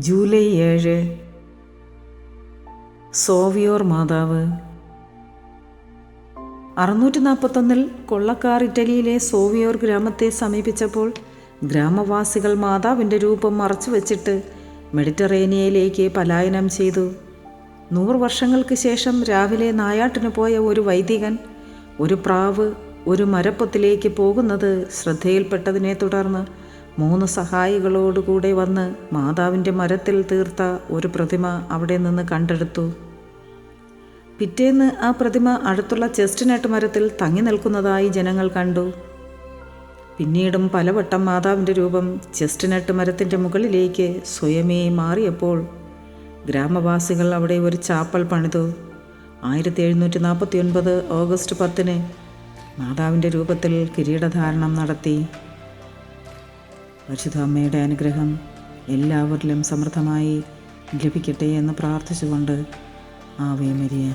July 7 സോവിയോർ മാതാവ്. 641 കൊള്ളക്കാർ ഇറ്റലിയിലെ സോവിയോർ ഗ്രാമത്തെ സമീപിച്ചപ്പോൾ ഗ്രാമവാസികൾ മാതാവിൻ്റെ രൂപം മറച്ചുവെച്ചിട്ട് മെഡിറ്ററേനിയയിലേക്ക് പലായനം ചെയ്തു. 100 വർഷങ്ങൾക്ക് ശേഷം രാവിലെ നായാട്ടിന് പോയ ഒരു വൈദികൻ ഒരു പ്രാവ് ഒരു മരപ്പൊത്തിലേക്ക് പോകുന്നത് ശ്രദ്ധയിൽപ്പെട്ടതിനെ തുടർന്ന് 3 സഹായികളോടുകൂടെ വന്ന് മാതാവിൻ്റെ മരത്തിൽ തീർത്ത ഒരു പ്രതിമ അവിടെ നിന്ന് കണ്ടെടുത്തു. പിറ്റേന്ന് ആ പ്രതിമ അടുത്തുള്ള ചെസ്റ്റ്നട്ട് മരത്തിൽ തങ്ങി നിൽക്കുന്നതായി ജനങ്ങൾ കണ്ടു. പിന്നീടും പലവട്ടം മാതാവിൻ്റെ രൂപം ചെസ്റ്റ്നട്ട് മരത്തിൻ്റെ മുകളിലേക്ക് സ്വയമേ മാറിയപ്പോൾ ഗ്രാമവാസികൾ അവിടെ ഒരു ചാപ്പൽ പണിതു. 1749 ഓഗസ്റ്റ് 10 മാതാവിൻ്റെ രൂപത്തിൽ കിരീടധാരണം നടത്തി. പരിശുദ്ധ അമ്മയുടെ അനുഗ്രഹം എല്ലാവരിലും സമൃദ്ധമായി ലഭിക്കട്ടെ എന്ന് പ്രാർത്ഥിച്ചുകൊണ്ട് ആവേ മരിയ.